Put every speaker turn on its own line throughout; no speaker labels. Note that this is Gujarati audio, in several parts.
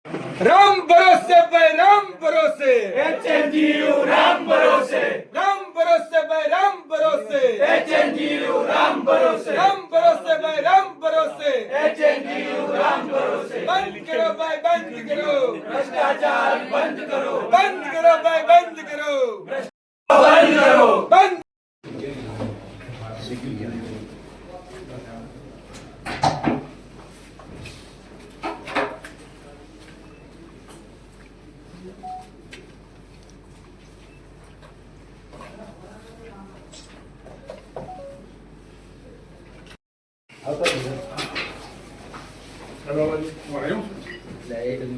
राम भरोसे भाई राम भरोसे
HNGU राम भरोसे
भाई राम भरोसे
HNGU राम भरोसे
भाई राम भरोसे
HNGU राम भरोसे
बंद करो भाई बंद करो
भ्रष्टाचार बंद करो
बंद करो भाई बंद करो
बंद करो
बंद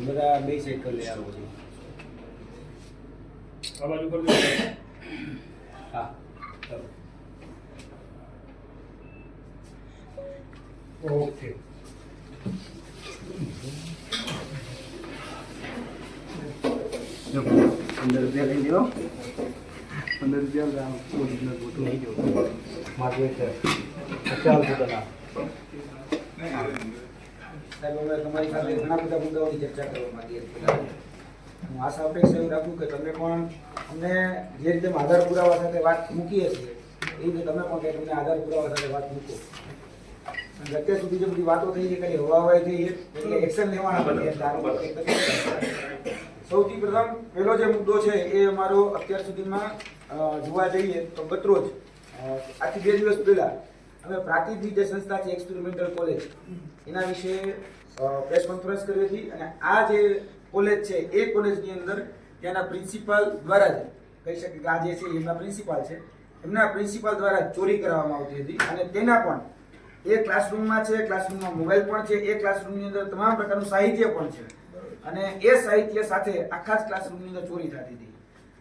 બધા બે સાઈડ કરી લે આ બધું
આ બાજુ કરજો
હા ચાલો
ઓકે
₹15 લઈ લ્યો ₹15 ઓરિજિનલ ફોટો નહીં જોતો મારે છે ચાલ પોતાના સાહેબ અમે તમારી સાથે ઘણા બધા મુદ્દાઓની ચર્ચા કરવા માંગીએ છીએ હું આશા અપેક્ષા એવું રાખું કે તમે પણ અમને જે રીતે આધાર પુરાવા સાથે વાત મૂકીએ છીએ એ રીતે તમે પણ કંઈક અમને આધાર પુરાવા સાથે વાત મૂકો અને અત્યાર સુધી જે બધી વાતો થઈ છે કરી હવાવાઈ થઈ એટલે એક્શન લેવાના બને એટલે આનો કંઈક સૌથી પ્રથમ પહેલો જે મુદ્દો છે એ અમારો અત્યાર સુધીમાં જોવા જઈએ તો ગતરોજ આજથી 2 દિવસ પહેલા અમે પ્રાતિજની જે સંસ્થા છે એક્સપેરિમેન્ટલ કોલેજ એના વિશે પ્રેસ કોન્ફરન્સ કરી હતી અને આ જે કોલેજ છે એ કોલેજની અંદર ત્યાંના પ્રિન્સિપાલ દ્વારા જ કહી શકીએ કે આ જે છે એમના પ્રિન્સિપાલ છે એમના પ્રિન્સિપાલ દ્વારા ચોરી કરવામાં આવતી હતી અને તેના પણ એ ક્લાસરૂમમાં છે ક્લાસરૂમમાં મોબાઈલ પણ છે એ ક્લાસરૂમની અંદર તમામ પ્રકારનું સાહિત્ય પણ છે અને એ સાહિત્ય સાથે આખા જ ક્લાસરૂમની અંદર ચોરી થતી હતી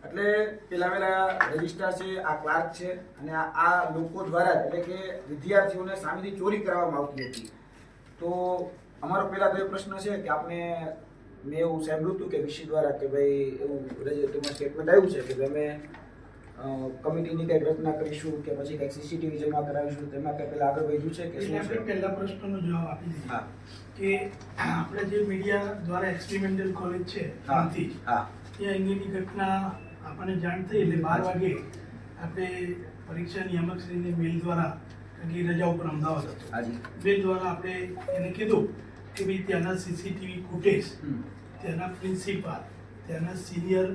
એટલે પેલા રજિસ્ટ્રાર છે આ ક્લાર્ક છે અને આ લોકો દ્વારા એટલે કે વિદ્યાર્થીઓને સામેથી ચોરી કરવામાં આવતી હતી તો અમારો પહેલા તો એ પ્રશ્ન છે કે આપણે મેં એવું સાંભળ્યું હતું કે વીસી દ્વારા કે ભાઈ એવું તેમાં સ્ટેટમેન્ટ આવ્યું છે કે ભાઈ અમે કમિટીની કંઈક રચના કરીશું કે પછી કંઈક સીસીટીવી જમા કરાવીશું તેમાં કંઈ પહેલાં આગળ વધ્યું છે કે શું છે
પહેલા પ્રશ્નનો જવાબ આપી દીધો કે આપણે જે મીડિયા દ્વારા એક્સપેરિમેન્ટલ કોલેજ છે ત્યાંથી એ અંગેની ઘટના આપણને જાણ થઈ એટલે 12 વાગે આપણે પરીક્ષા નિયામકશ્રીને મેલ દ્વારા કારણ કે રજા ઉપર અમદાવાદ હતો મેલ દ્વારા આપણે એને કીધું કે ભાઈ ત્યાંના સીસીટીવી ફૂટેજ ત્યાંના પ્રિન્સિપાલ ત્યાંના સિનિયર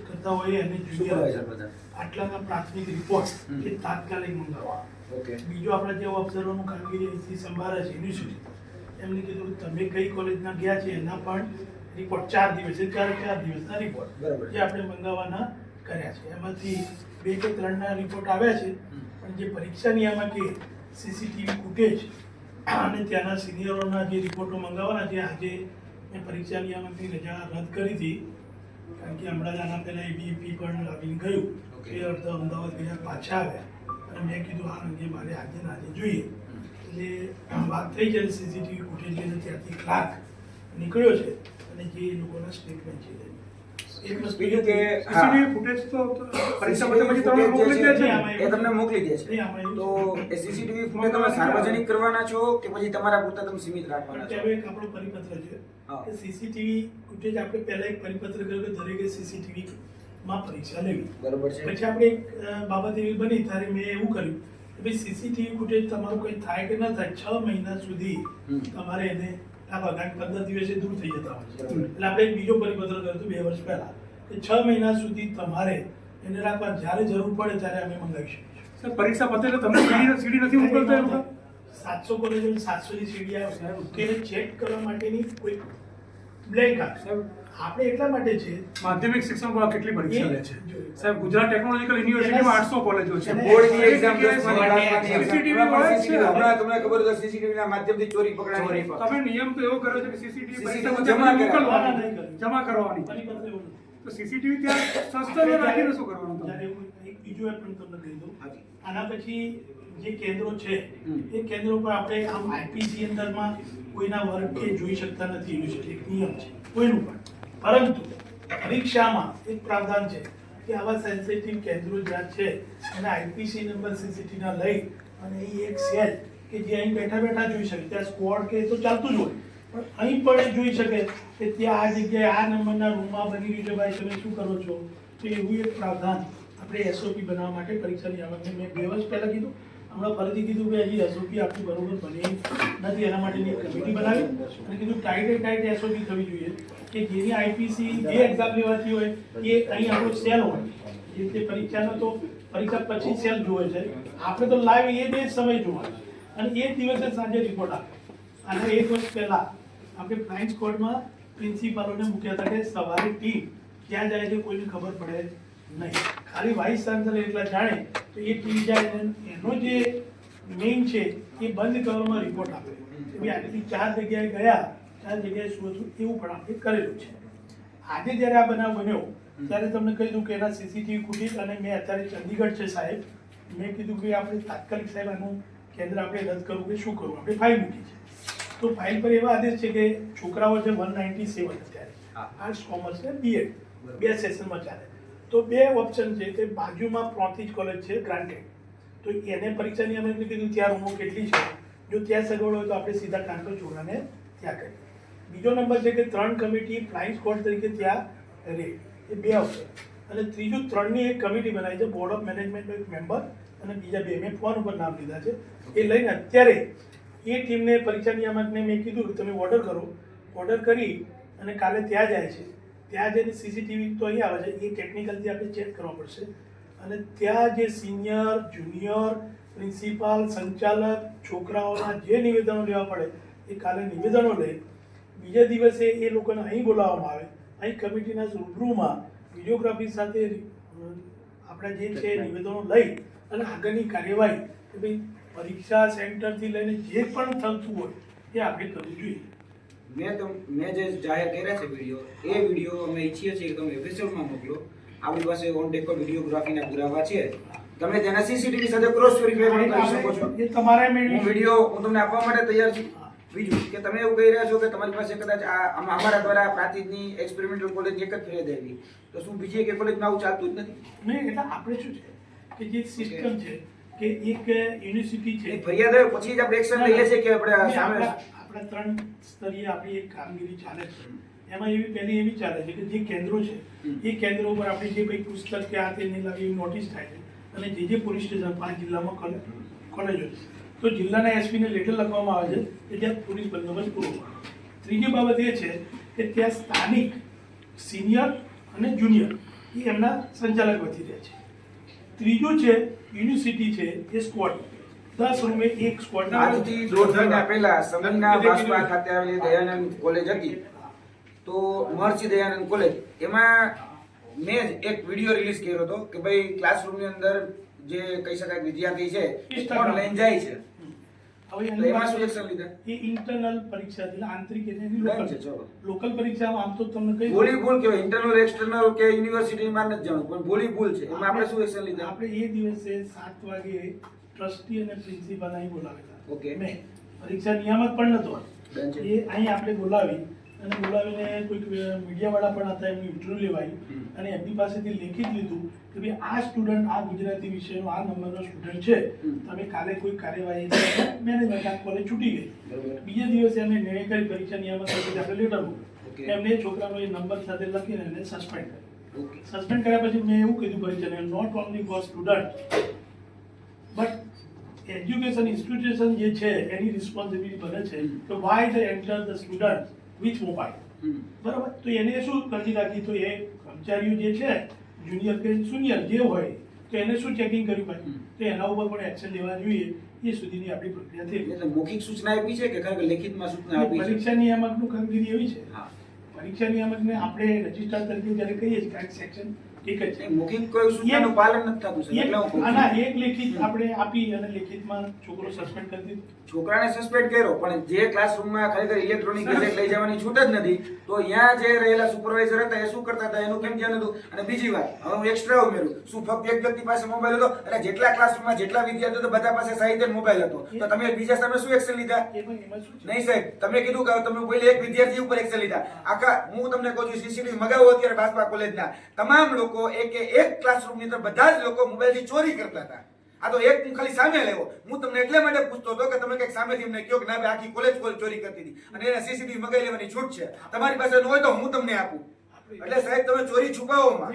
કરતા હોય અને જુનિયર આટલાના પ્રાથમિક રિપોર્ટ એ તાત્કાલિક મંગાવવા બીજું આપણા જે ઓબ્ઝર્વરનું કામગીરી સંભાળે છે યુનિવર્સિટી એમને કીધું તમે કઈ કોલેજના ગયા છે એના પણ રિપોર્ટ 4 દિવસે 4 દિવસના રિપોર્ટ જે આપણે મંગાવવાના કર્યા છે એમાંથી 2 કે 3ના રિપોર્ટ આવ્યા છે પણ જે પરીક્ષા નિયામકે સીસીટીવી ફૂટેજ અને ત્યાંના સિનિયરોના જે રિપોર્ટો મંગાવવાના છે આજે મેં પરીક્ષા નિયામકની રજા રદ કરી હતી કારણ કે હમણાં જ આના પહેલાં એબીપી પણ આવીને ગયું એ અડધા અમદાવાદ ગયા પાછા આવ્યા અને મેં કીધું આ અંગે મારે આજે ને આજે જોઈએ એટલે વાત થઈ છે સીસીટીવી ફૂટેજ લઈને ત્યાંથી ક્લાર્ક નીકળ્યો છે અને જે લોકોના સ્ટેટમેન્ટ છે
બીજું કે
સીસીટીવી ફૂટેજ તો પરીક્ષા પછી તમને મોકલી દે છે
એ તમને મોકલી દે છે તો એ સીસીટીવી ફૂટેજ તમે સાર્વજનિક કરવાના છો કે પછી તમારા પૂરતા તમે સીમિત રાખવાના છો
એક આપણો પરિપત્ર છે કે સીસીટીવી ફૂટેજ આપણે પહેલા એક પરિપત્ર કર્યો કે દરેકે સીસીટીવી માં પરીક્ષા લેવી
બરોબર છે
પછી આપણે એક બાબત એવી બની ત્યારે મેં એવું કર્યું કે ભાઈ સીસીટીવી ફૂટેજ તમારું કંઈ થાય કે ન થાય 6 મહિના સુધી તમારે એને આ 15 દિવસે દૂર થઈ જતા હોય છે એટલે આપણે એક બીજો પરિપત્ર કર્યો હતો 2 વર્ષ પહેલા કે 6 મહિના સુધી તમારે એને રાખવા જ્યારે જરૂર પડે ત્યારે અમે મંગાવી શકીએ
સર પરીક્ષા પતે એટલે તમને સીડી નથી મોકલતા
700 કોલેજો 700 ની સીડી આવશે તેને ચેક કરવા માટેની કોઈ બ્લેન્ક આપશે આપણે એટલા માટે છે
માધ્યમિક શિક્ષણ વિભાગ કેટલી પરીક્ષા લે છે સાહેબ ગુજરાત ટેકનોલોજીકલ યુનિવર્સિટીમાં 800 કોલેજો છે
બોર્ડની એક્ઝામ 10
સીસીટીવી હોય છે
હમણાં તમને ખબર છે સીસીટીવી ના માધ્યમથી ચોરી પકડાણી
તમે નિયમ તો એવો કર્યો છે કે સીસીટીવી
CCTV
જમા કરવાની તો સીસીટીવી ત્યાં સંસ્થાને રાખીને શું કરવાનું
જ્યારે એક બીજું પણ તમને કહી દઉં આના પછી જે કેન્દ્રો છે એ કેન્દ્રો પર આપણે આમ આઈપીસી અંદરમાં કોઈના વર્ગ કે જોઈ શકતા નથી યુનિવર્સિટી એક નિયમ છે કોઈનું પણ પરંતુ પરીક્ષામાં એક પ્રાવધાન છે કે આવા સેન્સિટિવ કેન્દ્રો જ્યાં છે એને આઈપીસી નંબર સીસીટીવીના લઈ અને એ એક સેલ કે જે અહીં બેઠા બેઠા જોઈ શકે ત્યાં સ્ક્વોડ કે તો ચાલતું જ હોય પણ અહીં પણ એ જોઈ શકે કે ત્યાં આ જગ્યાએ આ નંબરના રૂમમાં બની રહ્યું છે, ભાઈ તમે શું કરો છો? તો એવું એક પ્રાવધાન આપણે એસઓપી બનાવવા માટે પરીક્ષા નિયામકને મેં 2 વર્ષ પહેલાં કીધું, હમણાં ફરીથી કીધું કે હજી એસઓપી આપણું બરોબર બની નથી, એના માટેની એક કમિટી બનાવી અને કીધું ટાઈટ એસઓપી થવી જોઈએ કે જેની આઈપીસી જે એક્ઝામ લેવાતી હોય એ અહીં આપણો સેલ હોય. જે રીતે પરીક્ષાનો તો પરીક્ષા પછી સેલ જોવે છે, આપણે તો લાઈવ એ જ સમય જોવાનું અને એ દિવસે સાંજે રિપોર્ટ આપે. અને 1 વર્ષ પહેલા આપણે ફ્લાઇંગ સ્ક્વોડમાં પ્રિન્સિપાલોને મૂક્યા હતા કે સવારે ટીમ ક્યાં જાય છે કોઈને ખબર પડે નહીં, ખાલી વાઇસ ચાન્સલર એટલા જાણે તો એ ટીમ જાય અને એનો જે મેઇન છે એ બંધ કરવામાં રિપોર્ટ આપે કે ભાઈ આટલી 4 જગ્યાએ ગયા, 4 જગ્યાએ શું હતું એવું પણ આપણે કરેલું છે. આજે જ્યારે આ બનાવ બન્યો ત્યારે તમને કહી દઉં કે એના સીસીટીવી ફૂટેજ અને મેં અત્યારે ચંદીગઢ છે સાહેબ, મેં કીધું કે આપણે તાત્કાલિક સાહેબ આનું કેન્દ્ર આપણે રદ કરવું કે શું કરવું, આપણે ફાઇલ મૂકી છે. તો ફાઇલ પર એવા આદેશ છે કે છોકરાઓ છે 197 અત્યારે આર્ટ્સ કોમર્સ ને બીએડ 2 સેશનમાં ચાલે. તો 2 ઓપ્શન છે કે બાજુમાં પ્રોન્થિજ કોલેજ છે ગ્રાન્ટેડ, તો એને પરીક્ષા નિયામકે કીધું ત્યાં રૂમો કેટલી છે, જો ત્યાં સગવડ હોય તો આપણે સીધા ટ્રાન્સફર છોકરાને ત્યાં કરીએ. બીજો નંબર છે કે 3 કમિટી ફ્લાઇંગ સ્ક્વોડ તરીકે ત્યાં રહે, એ 2 ઓપ્શન. અને ત્રીજું 3ની એક કમિટી બનાવી છે, બોર્ડ ઓફ મેનેજમેન્ટનો એક મેમ્બર અને બીજા 2 મેં ફોન ઉપર નામ લીધા છે. એ લઈને અત્યારે એ ટીમને પરીક્ષા નિયામકને મેં કીધું કે તમે ઓર્ડર કરો, ઓર્ડર કરી અને કાલે ત્યાં જાય છે. ત્યાં જે સીસીટીવી તો અહીં આવે છે એ ટેકનિકલથી આપણે ચેક કરવા પડશે અને ત્યાં જે સિનિયર જુનિયર પ્રિન્સિપાલ સંચાલક છોકરાઓના જે નિવેદનો લેવા પડે એ કાલે નિવેદનો લે. બીજા દિવસે એ લોકોને અહીં બોલાવવામાં આવે, અહીં કમિટીના રૂબરૂમાં વિડીયોગ્રાફી સાથે આપણા જે છે નિવેદનો લઈ અને આગળની કાર્યવાહી કે ભાઈ પરીક્ષા સેન્ટરથી લઈને જે પણ થતું હોય એ આપણે કરવું જોઈએ.
મેં જે જાહેર કર્યા છે વિડીયો અમે ઈચ્છીએ છીએ કે તમે ઓફિશિયલમાં મોકલો. આપણી પાસે ઓન રેકોર્ડ વિડીયોગ્રાફીના પુરાવા છે, તમે તેના સીસીટીવી સાથે ક્રોસ વેરીફાઈ કરી શકો છો.
એ તમારે
વિડીયો હું તમને આપવા માટે તૈયાર છું. બીજું કે તમે એવું કહી રહ્યા છો કે તમારી પાસે કદાચ અમારા દ્વારા પ્રાંતિજની એક્સપેરિમેન્ટલ કોલેજ એક જ ફરિયાદ આવી, તો શું બીજી એક કોલેજમાં આવું ચાલતું જ નથી?
નહીં, એટલે આપણે શું છે કે જે સિસ્ટમ છે કે એક યુનિવર્સિટી છે,
ફરિયાદ આવે પછી જ આપણે એક્શન લઈએ છીએ કે આપણે સામે
આપણા 3 સ્તરીય આપણી એક કામગીરી ચાલે છે. એમાં પહેલી એવી ચાલે છે કે જે કેન્દ્રો છે એ કેન્દ્રો ઉપર આપણી જે કંઈ પુસ્તક કે આ તે નહીં લાવી નોટિસ થાય છે અને જે પોલીસ સ્ટેશન 5 જિલ્લામાં કોલેજો છે તો જિલ્લાના એસપીને લેટર લખવામાં આવે છે કે જ્યાં પોલીસ બંદોબસ્ત પૂરો પાડે. ત્રીજી બાબત એ છે કે ત્યાં સ્થાનિક સિનિયર અને જુનિયર એ એમના સંચાલક વધી રહ્યા છે. ત્રીજું છે યુનિવર્સિટી છે એ સ્ક્વોડ 10 રૂમે એક સ્ક્વોડ.
આજથી 1.5 મહિના પહેલા સમયના બાસવા ખાતે આવેલી દયાનંદ કોલેજ હતી, તો મહર્ષિ દયાનંદ કોલેજ, એમાં મેં એક વિડીયો રિલીઝ કર્યો હતો કે ભાઈ ક્લાસરૂમની અંદર જે કહી શકાય વિદ્યાર્થી છે એ ફોન લઈને જાય છે.
હવે
એમાં શું એક્શન લીધા?
એ ઇન્ટરનલ પરીક્ષા એટલે આંતરિક એટલે
ડન છે, ચલો.
લોકલ પરીક્ષામાં આમ તો તમને કઈ
ભૂલી ભૂલ કહેવાય, ઇન્ટરનલ એક્સટર્નલ કે યુનિવર્સિટી માં નથી જાણવું, પણ ભૂલી ભૂલ છે. એમાં આપણે શું એક્શન લીધા?
આપણે એ દિવસે 7 વાગે ટ્રસ્ટી અને પ્રિન્સિપાલ અહીં બોલાવેલા.
ઓકે.
મેં પરીક્ષા નિયામક પણ નતો,
ડન છે.
એ અહીં આપણે બોલાવી અને બોલાવીને કોઈક મીડિયાવાળા પણ હતા, એમની ઇન્ટરવ્યુ લેવાઈ અને એમની પાસેથી લેખિત લીધું કે ભાઈ આ સ્ટુડન્ટ આ ગુજરાતી વિષયનો આ નંબરનો સ્ટુડન્ટ છે, તમે કાલે કોઈ કાર્યવાહી મેનેજમેન્ટ આ કોલેજ છૂટી ગઈ. બીજા દિવસે અમે નિર્ણય કરી પરીક્ષા નિયામક આપણે લેટર મૂક્યું, એમને છોકરાનો એ નંબર સાથે લખીને એને સસ્પેન્ડ કર્યો. સસ્પેન્ડ કર્યા પછી મેં એવું કીધું પરીક્ષાને, not only for student but education institution જે છે એની રિસ્પોન્સિબિલિટી બને છે કે why they enter the student with mobile. બરાબર, તો એને શું કરી રાખી, તો એ કર્મચારીઓ જે છે જુનિયર કે સિનિયર જે હોય તો એને શું ચેકિંગ કર્યું ભાઈ, તો એના ઉપર પણ એક્શન લેવા જોઈએ. એ સુધીની આપણી પ્રક્રિયા થઈ.
એટલે મૌખિક સૂચના આપી છે કે ખરેખર લેખિતમાં સૂચના આપી છે?
પરીક્ષા નિયામકનું કામગીરી એવી છે, પરીક્ષા નિયામકને આપણે રજિસ્ટર તરીકે જ્યારે કહીએ છીએ કારણ સેક્શન એક જ છે,
મૌખિક કોઈ સૂચનાનું પાલન નથી થતું સર. એટલે હું કહું છું.
આના એક લેખિત આપણે આપી અને લેખિતમાં છોકરો સસ્પેન્ડ કરી દીધો.
છોકરાને સસ્પેન્ડ કર્યો, પણ જે ક્લાસરૂમમાં ખરેખર ઇલેક્ટ્રોનિક ગેજેટ લઈ જવાની છૂટ જ નથી, તો અહીંયા જે રહેલા સુપરવાઇઝર હતા એ શું કરતા હતા એનું કેમ ધ્યાન હતું? અને બીજી વાત, હવે હું એક્સ્ટ્રા ઉમેરું, શું ફક્ત એક વ્યક્તિ પાસે મોબાઈલ હતો? એટલે જેટલા ક્લાસરૂમમાં જેટલા વિદ્યાર્થીઓ હતા બધા પાસે સાહિત્ય મોબાઈલ હતો, તો તમે બીજા સામે શું એક્શન લીધા?
એમાં શું છે?
નહીં સાહેબ, તમે કીધું કે તમે પહેલા એક વિદ્યાર્થી ઉપર એક્શન લીધા. આખા હું તમને કહું છું, સીસીટીવી મગાવો અત્યારે બાસપા કોલેજના તમામ લોકો એક ક્લાસરૂમની અંદર બધા જ લોકો મોબાઈલથી ચોરી કરતા હતા. આ તો એક હું ખાલી સામે લેવો. હું તમને એટલે માટે પૂછતો હતો કે તમે કંઈક સામેથી અમને કહો કે ના ભાઈ આખી કોલેજ ચોરી કરતી હતી અને એને સીસીટીવી મગાવી લેવાની છૂટ છે, તમારી પાસે ન હોય તો હું તમને આપું. એટલે સાહેબ તમે ચોરી છુપાવોમાં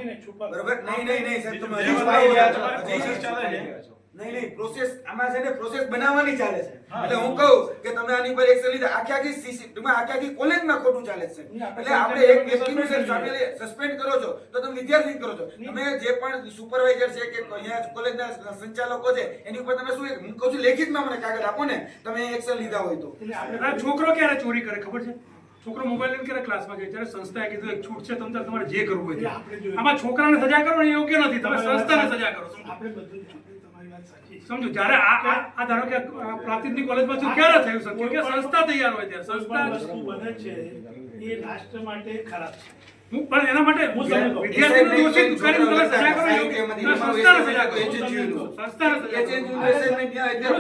બરોબર. નહીં સાહેબ તમે હજી છુપાવો. નહીં પ્રોસેસ આમાં છે ને પ્રોસેસ બનાવવાની ચાલે છે. એટલે હું કહું કે તમે આની પર એક્શન લીધા આખી સીસીટીવી આખી કોલેજમાં ખોટું ચાલે છે. એટલે આપણે એક વ્યક્તિનું સસ્પેન્ડ કરો છો તો તમે વિદ્યાર્થી કરો છો. તમે જે પણ સુપરવાઇઝર છે કે અહીંયા કોલેજના સંચાલકો છે એની ઉપર તમે શું હું કહું છું લેખિતમાં મને કાગળ આપો ને તમે એક્શન લીધા હોય તો.
છોકરો ક્યારે ચોરી કરે ખબર છે? છોકરો મોબાઈલ લઈને ક્યારે ક્લાસમાં ગયો ત્યારે સંસ્થાએ કીધું એક છૂટ છે તમારે જે કરવું હોય આમાં છોકરાને સજા કરો ને યોગ્ય નથી. તમે સંસ્થાને સજા કરો.
આપણે બધું તમારી વાત સાચી
સમજો જ્યારે આ ધારો કે પ્રાથમિક કોલેજમાં શું ક્યારે થયું સત્ય કે સંસ્થા તૈયાર હોય ત્યારે સંસ્થા
વસ્તુ બને છે એ રાષ્ટ્ર માટે ખરાબ છે.
હું પણ એના માટે વિદ્યાર્થીને દોષિત કરીને તમે સજા કરો યોગ્ય. સંસ્થાને સજા કરો. સંસ્થાને સજા કરો.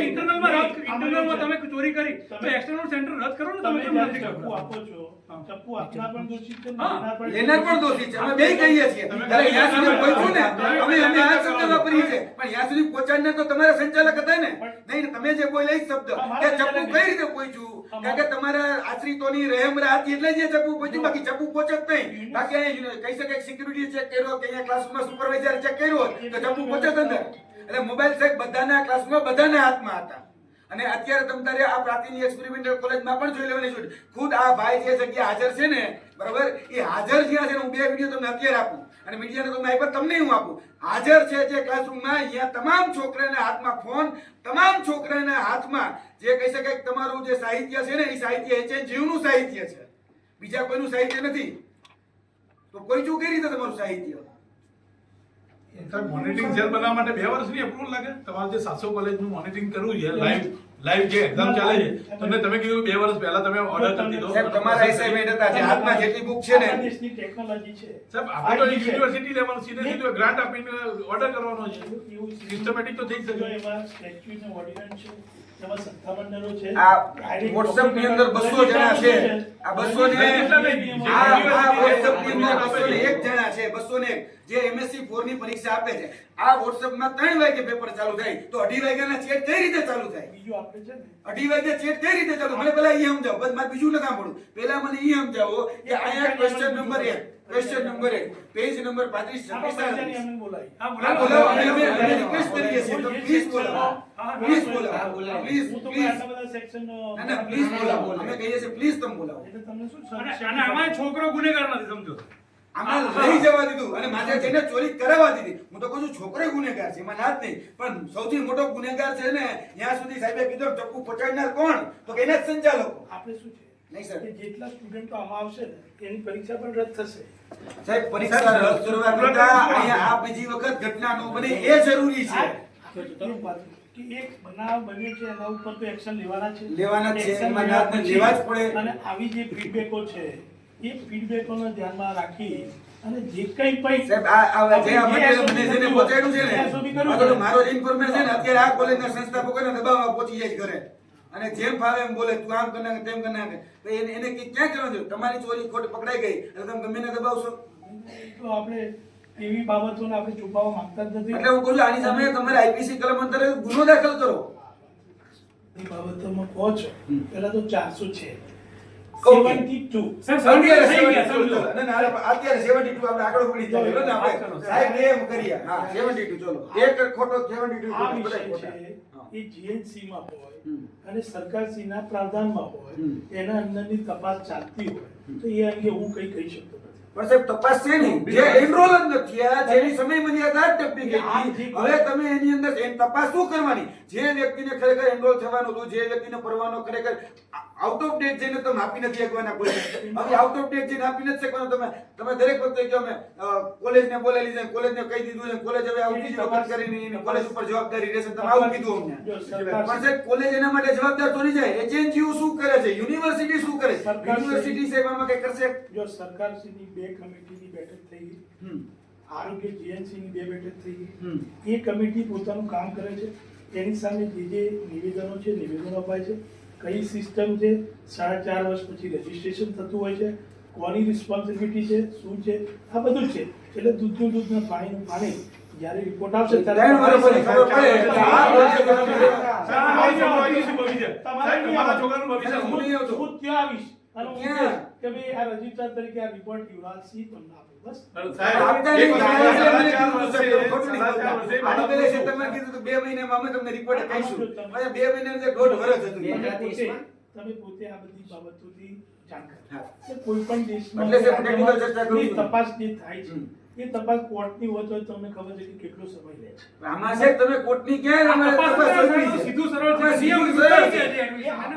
ઇન્ટરનલમાં તમે ચોરી કરી તો એક્સટર્નલ સેન્ટર રદ કરો ને. તમે કેમ નથી
ચપ્પુ
કરતા?
આપો છો, ચપ્પુ આપના પણ દોષિત છે,
હા,
લેનાર પણ દોષી છે. અમે બેય કહીએ છીએ. ત્યારે અહીંયા સુધી પહોંચ્યું ને અમે આ શબ્દ વાપરીએ છીએ પણ અહીંયા સુધી પહોંચાડનાર તો તમારા સંચાલક હતા ને. નહીં તમે જે બોલ્યા એ શબ્દ કે ચપ્પુ કઈ રીતે પહોંચ્યું કારણ કે તમારા આશ્રિતોની રહેમ રાહતી એટલે જે ચપ્પુ પહોંચ્યું. બાકી ચપ્પુ પહોંચે જ નહીં. બાકી અહીંયા કહી શકાય સિક્યુરિટી ચેક કર્યો કે અહીંયા ક્લાસરૂમમાં સુપરવાઇઝર ચેક કર્યો તો ચપ્પુ પહોંચે જ અંદર. એટલે મોબાઈલ સાહેબ બધાના ક્લાસમાં બધાના હાથમાં હતા. અને અત્યારે તમે તારે આ પ્રાચીન એક્સપેરિમેન્ટલ કોલેજમાં પણ જોઈ લેવાની છે. ખુદ આ ભાઈ જે જગ્યા હાજર છે ને બરાબર એ હાજર જ્યાં છે હું બે વિડીયો તમને અત્યારે આપું અને મીડિયાને તમે આપ્યા તમને હું આપું. હાજર છે જે ક્લાસરૂમમાં અહીંયા તમામ છોકરાના હાથમાં ફોન, તમામ છોકરાના હાથમાં જે કહી શકાય કે તમારું જે સાહિત્ય છે ને એ સાહિત્ય HNGUનું સાહિત્ય છે, બીજા કોઈનું સાહિત્ય નથી. તો કોઈ કઈ રીતે તમારું સાહિત્ય
મોનિટરિંગ સેલ બનાવવા માટે 2 વર્ષની અપ્રુવલ લાગે? તમારે જે 700 કોલેજનું મોનિટરિંગ કરવું છે લાઈવ જે એક્ઝામ ચાલે છે તમને તમે કીધું 2 વર્ષ પહેલા તમે ઓર્ડર કરી દીધો.
સાહેબ તમારા અસાઇનમેન્ટ હતા જે હાથમાં જેટલી બુક છે ને
દેશની ટેકનોલોજી છે.
સાહેબ આપણે તો યુનિવર્સિટી લેવલ સીધે ગ્રાન્ટ આપીને ઓર્ડર કરવાનો છે. સિસ્ટમેટિક તો થઈ
જો
શકે.
એમાં સ્ટેચ્યુ ને ઓર્ડિનન્સ છે, એમાં સત્તામંડળો છે.
આ WhatsApp ની અંદર 200 જણા છે. આ 200 ને આ WhatsApp ની અંદર 201 જણા છે. 201 જે MSc 4 ની પરીક્ષા આપે છે. આ WhatsApp માં 3 વાગે પેપર ચાલુ થાય તો 2:30 વાગ્યાના ચેટ કઈ રીતે ચાલુ થાય?
બીજું આપણે છે ને
2:30 વાગે ચેટ કઈ રીતે ચાલુ? મને પહેલા ઈ સમજાવો, બસ મારે બીજું ન સાંભળવું. પહેલા મને ઈ સમજાવો કે અહીંયા ક્વેશ્ચન નંબર 1 પેજ નંબર 35
આપણે
36
પૈસાની અમને બોલાવી.
આ બોલાવો અમે રિક્વેસ્ટ કરીએ છીએ તો પ્લીઝ બોલાવો. પ્લીઝ બોલાવો. પ્લીઝ
હું તો
પ્લીઝ
આટલા બધા સેક્શનનો
ના પ્લીઝ બોલાવો. અમે કહીએ છીએ પ્લીઝ તમે બોલાવો.
એટલે તમને શું
અને આમાં છોકરો ગુનેગાર નથી સમજો.
આમાં લઈ જવા દીધું અને માથે જઈને ચોરી કરાવવા દીધી. હું તો કહું છું છોકરો ગુનેગાર છે એમાં ના જ નહીં પણ સૌથી મોટો ગુનેગાર છે ને ત્યાં સુધી સાહેબે કીધું ચપ્પુ પહોંચાડનાર કોણ તો કે એના જ સંચાલકો.
આપણે શું છે
નહીં સર
કે જેટલા સ્ટુડન્ટો આમાં આવશે ને એની પરીક્ષા પણ રદ થશે.
સાહેબ પરીક્ષા રદ કરવા કરતા અહીંયા આ બીજી વખત ઘટના ન બને એ જરૂરી છે.
કે એક બનાવ બન્યો છે એના ઉપર તો એક્શન લેવાના છે.
લેવાના જ છે.
Action
એમાં
લેવા
ના
પછી
લેવા જ પડે.
અને આવી જે ફીડબેકો છે એ ફીડબેકોને ધ્યાનમાં રાખી અને જે કંઈ પણ
સાહેબ આ જે આ મટીરીયલ મને છે ને પહોંચાડ્યું છે ને આ તો મારો જ ઇન્ફોર્મેશન છે ને અત્યારે આ કોલેજના સંસ્થાપકોને દબાવવા પહોંચી જાય ઘરે અને જેમ ફાવે એમ બોલે તું આમ કરી નાખે તેમ કરી નાખે તો એને ક્યાં કરવાનું છે? તમારી ચોરી ખોટ પકડાઈ ગઈ એટલે તમે ગમે એને દબાવશો.
તો આપણે એવી બાબતોને આપણે છુપાવવા માંગતા જ નથી.
એટલે હું કહું છું આની સામે તમારે IPC કલમ અંતર્ગત ગુનો દાખલ કરો.
એ બાબતોમાં કહો છો પહેલા તો 400 છે.
Okay.
72
સાહેબ થઈ ગયા સમજો.
ના, ના, અત્યારે 72 આપણે આગળ વળી ચાલીએ. ને આપણે સાહેબ એમ કરીએ. હા 72 ચલો. એક ખોટો 72
આ
ખોટો, બધા
વિષય
ખોટા.
છે એ GNC માં હોય અને સરકારશ્રીના પ્રાવધાનમાં હોય એના અંદરની તપાસ ચાલતી હોય તો એ અંગે હું કંઈ કહી શકતો નથી.
પણ સાહેબ તપાસ છે નહીં જે એનરોલ જ નથી થયા જેની સમય મર્યાદા જ ટપી ગઈ હવે તમે એની અંદર એની તપાસ શું કરવાની? જે વ્યક્તિને ખરેખર એનરોલ થવાનું હતું જે વ્યક્તિને પરવાનો ખરેખર આઉટ ઓફ ડેટ જઈને તમે આપી નથી શકવાના કોઈ હવે આઉટ ઓફ ડેટ જઈને આપી નથી શકવાનું તમે દરેક વખતે કહો અમે કોલેજને બોલાવી લીધા કોલેજને કહી દીધું છે કોલેજ હવે આવું બીજી વખત કરીને એની કોલેજ ઉપર જવાબદારી રહેશે તમે આવું કીધું અમને પણ સાહેબ કોલેજ એના માટે જવાબદાર થોડી જાય HNGU શું કરે છે યુનિવર્સિટી શું કરે છે યુનિવર્સિટી સાહેબ આમાં કઈ કરશે?
જો સરકારશ્રીની 2 કમિટીની બેઠક થઈ ગઈ, આરોગ્ય GNCની 2 બેઠક થઈ ગઈ, એ કમિટી પોતાનું કામ કરે છે. એની સામે જે નિવેદનો છે નિવેદનો અપાય છે, કઈ સિસ્ટમ છે, 4.5 વર્ષ પછી રજીસ્ટ્રેશન થતું હોય છે, કોની રિસ્પોન્સિબિલિટી છે, શું છે, આ બધું છે. એટલે દૂધનું દૂધ ને પાણીનું પાણી જ્યારે રિપોર્ટ આવશે
ત્રણ વર્ષ પછી ખબર પડે કે આ પ્રોજેક્ટ
તમારા છોકરાનું ભવિષ્ય
હું
હું નહીં આવતો.
હું ત્યાં આવીશ અને હું
ક્યાં?
કહીશ કે ભાઈ આ રજિસ્ટર તરીકે આ રિપોર્ટ યુવરાજસિંહ તમને આપો બસ.
આપતા નહીં, ખોટું નહીં બોલતા. આની પહેલા છે તમે કીધું તો 2 મહિનામાં અમે તમને રિપોર્ટ કહીશું. પછી 2 મહિનાની અંદર 1.5 વર્ષ હતું.
તમે પોતે આ બધી બાબતોથી જાણકાર
હા.
કે કોઈ પણ દેશમાં
એટલે છે technical ચર્ચા કરું
ની
છું.
તપાસ જે થાય છે એ તપાસ કોર્ટની હોય તો તમને ખબર છે કે કેટલો સમય લે છે.
આમાં છે તમે કોર્ટની ક્યાં અમારે
તપાસ
તપાસ
કરે
કરવી
તો
છે.
સીધું સરળ છે.
આમાં સીધું
નિયમ
સરળ
છે.
છે.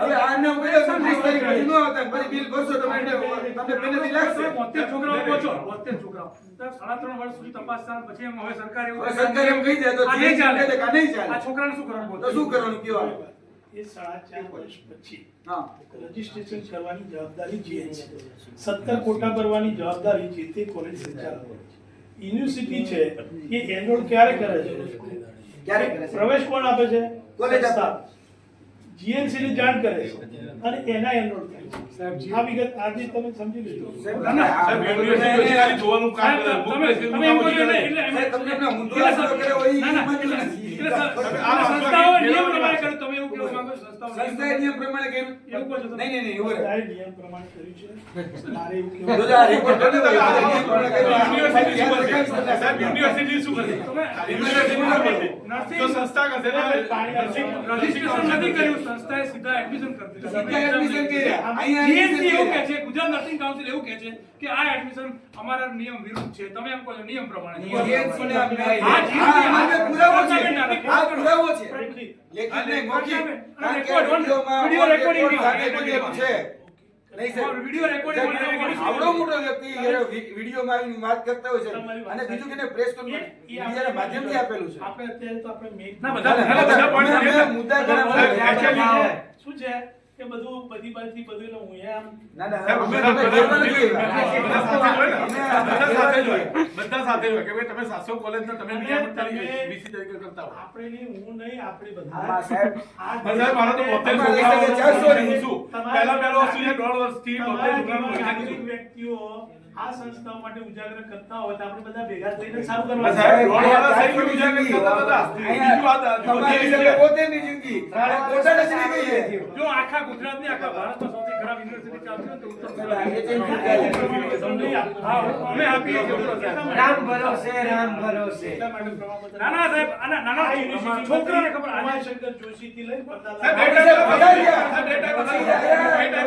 હવે આને હું કહ્યું 30 તારીખ પછી ન આવતા પછી બિલ ભરશો તમે તમને પેનલ્ટી લાગશે.
72 છોકરાઓ કહો છો, 72 છોકરાઓ. તો 3.5 વર્ષ સુધી તપાસ ચાલે, પછી એમ હવે સરકાર એવું
હવે સરકાર એમ કહી દે તો
આ નહીં ચાલે.
આ નહીં ચાલે.
આ છોકરાને શું કરવાનું?
તો શું કરવાનું કયો હાલ?
એ 4.5 વર્ષ પછી
હા
રજીસ્ટ્રેશન કરવાની જવાબદારી જે છે 17 કોટા ભરવાની જવાબદારી જે તે કોલેજ સંચાલક છે. યુનિવર્સિટી છે એ એનરોલ ક્યારે કરે છે?
ક્યારે કરે છે?
પ્રવેશ કોણ આપે છે?
કોલેજ આપે.
જીએનસી ની જાણ કરે છે અને એના એનરોલ થાય છે. આ વિગત આજે તમે સમજી લેજો.
સાહેબ, યુનિવર્સિટી ખાલી જોવાનું કામ કરે.
તમે એમ કહો છો એટલે એમ
તમને એમને ઊંધો રસ્તો કર્યો હોય એ
ના, ના.
મંજૂર નથી.
એટલે સંસ્થાઓ નિયમ પ્રમાણે કરે. તમે એવું કહેવા માંગો છો સંસ્થાઓ
સંસ્થાએ નિયમ પ્રમાણે કર્યું.
એવું કહો છો તમે?
નહીં, ઉભો રહો.
બધાએ નિયમ પ્રમાણે કર્યું છે. મારે એવું
જો
કહેવું
આ report બને તો આ નિયમ પ્રમાણે કર્યું.
યુનિવર્સિટી શું કરશે? સાહેબ, યુનિવર્સિટી શું કરશે? યુનિવર્સિટી શું કરશે? તો સંસ્થા કરશે ને.
રજીસ્ટ્રેશન નથી કર્યું, સંસ્થાએ સીધા એડમિશન કરી દીધા.
સીધા admission કર્યા. અહીંયા
GNC
admission
એવું કહે
કર્યા.
છે, ગુજરાત નર્સિંગ કાઉન્સિલ એવું કહે છે કે આ એડમિશન અમારા નિયમ વિરુદ્ધ છે. તમે એમ કહો છો નિયમ પ્રમાણે.
GNC ના
હા, GNC
આ અમારે પુરાવો છે.
ગવર્નમેન્ટ
આ પુરાવો છે.
પડે.
લેખિત નહીં, મૌખિક. કારણ કે
રેકોર્ડ,
વિડીયોમાં
વિડીયો રેકોર્ડિંગ
રેકોર્ડ સાથે કરેલું છે. નહીં સાહેબ.
વિડીયો રેકોર્ડિંગ
આવડો મોટો વ્યક્તિ વિડીયોમાં આવીને વાત કરતા હોય છે અને બીજું કે પ્રેસ કોન્ફરન્સ મીડિયાના માધ્યમથી આપેલું છે.
આપણે અત્યારે તો આપણે મેઇન
ના,
બધા point છે.
મુદ્દા ઘણા
સાહેબ,
બધા
actually
શું છે કે બધું બધી બાજુથી બધું એટલે હું એમ
ના ના
સાહેબ,
અમે
બધા
ઘેરમાં નથી
બધા
આવ્યા.
સાથે જ હોય. બધા સાથે જ હોય કે ભાઈ તમે 700 કોલેજનો તમે નિયામક તરીકે વીસી તરીકે કરતા હો.
આપણે નહીં, હું નહીં, આપણે બધા
આમાં સાહેબ
પણ સાહેબ, મારો તો 72 છોકરાઓ હું છું. પહેલો વસ્તુ છે 1.5 વર્ષથી 72 છોકરાનું ભવિષ્ય
નાગરિક
કીધું.
વ્યક્તિઓ આ સંસ્થાઓ માટે ઉજાગર કરતા હોય તો આપણે બધા ભેગા થઈને સારું
પણ
કરવાનું.
સાહેબ, 1.5 વર્ષ થઈ ગયું ઉજાગર કરતા હતા. બીજી વાત આ
તમારી
બધી
સાથે પોતેની જિંદગી પોતાને જ નહીં કહીએ.
જો આખા ગુજરાતની આખા ભારતમાં સૌથી ખરાબ યુનિવર્સિટી ચાલતી હોય તો ઉત્તર
આ
ગુજરાત.
એ છે ને.
હા, અમે આપીએ છીએ બોલો સાહેબ.
રામ ભરોસે, રામ ભરોસે.
ના ના સાહેબ, નાના છોકરાને ખબર આજે
શંકર જોશી થી લઈને
સાહેબ,
બધા
બે ટાઈમ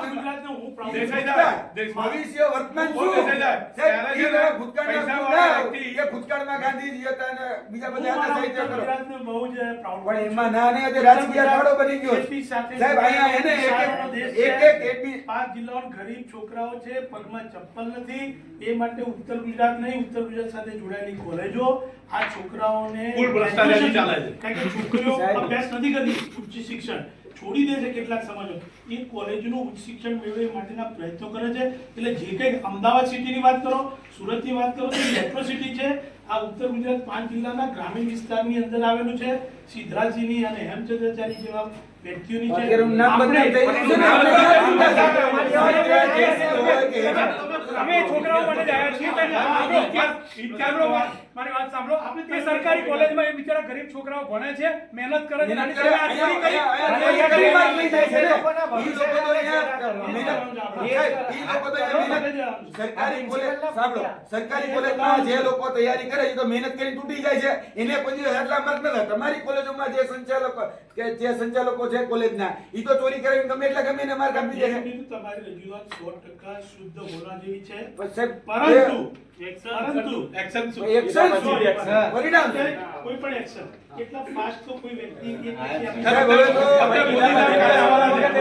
ગુજરાતનો હું પ્રાઉડ
દેસાઈ સાહેબ,
ભવિષ્ય વર્તમાન શું?
દેસાઈ સાહેબ,
સાહેબ,
ત્યારે
એ
છે ને,
તમે ભૂતકાળના
પૈસાવાળા
ભૂલાવ
વ્યક્તિ-
કે ભૂતકાળમાં ગાંધીજી હતા અને બીજા બધા હતા સાહિત્ય કરો.
ગુજરાતને બહુ જ પ્રાઉડ
પણ એમાં ના ને તે રાજકીય અખાડો બની ગયો છે. સાહેબ, અહીંયા એને એક એડમી
5 જિલ્લાઓના ગરીબ છોકરાઓ છે, પગમાં ચપ્પલ નથી, એ માટે ઉત્તર ગુજરાત નહીં, ઉત્તર ગુજરાત સાથે જોડાયેલી કોલેજો આ છોકરાઓને
ફૂલ ભ્રષ્ટાચારી ચાલે છે.
કારણ કે છોકરીઓ અભ્યાસ નથી કરતી, ઉચ્ચ શિક્ષણ છોડી દે છે કેટલાક સમાજો, એ કોલેજનું ઉચ્ચ શિક્ષણ મેળવે એ માટેના પ્રયત્નો કરે છે. એટલે જે કંઈક અમદાવાદ સિટીની વાત કરો, સુરતની વાત કરો તો મેટ્રો સિટી છે, આ ઉત્તર ગુજરાત 5 જિલ્લાના ગ્રામીણ વિસ્તારની અંદર આવેલું છે. સિદ્ધરાજસિંહની અને હેમચંદ્રાચાર્ય જેવા વ્યક્તિઓની છે.
અત્યારે નામ બદનામ થઈ ગયું છે ને.
અમે છોકરાઓ માટે જ આવ્યા છીએ. સાંભળો, મારી વાત સાંભળો. એ સરકારી કોલેજમાં એ બિચારા ગરીબ છોકરાઓ ભણે છે, મહેનત કરે છે. નાની સાહેબ, આ ચોરી કરી.
સરકારી કોલેજમાં જે લોકો તૈયારી કરે છે તો મહેનત કરી તૂટી જાય છે એને કોઈ દિવસ એટલા માર્ક ન થાય. તમારી કોલેજોમાં જે સંચાલકો છે કોલેજના ઈ તો ચોરી કરીને ગમે એટલા ગમે એને માર્ક આપી દે છે.
તમારી રજૂઆત 100% શુદ્ધ હોવા જેવી છે,
પણ સાહેબ,
પરંતુ
એક્શન શું?
એક્શન શું? પરિણામ શું?
કોઈ પણ એક્શન કેટલા ફાસ્ટ તો કોઈ વ્યક્તિ
સાહેબ, હવે તો
આપણે મોદી સાહેબ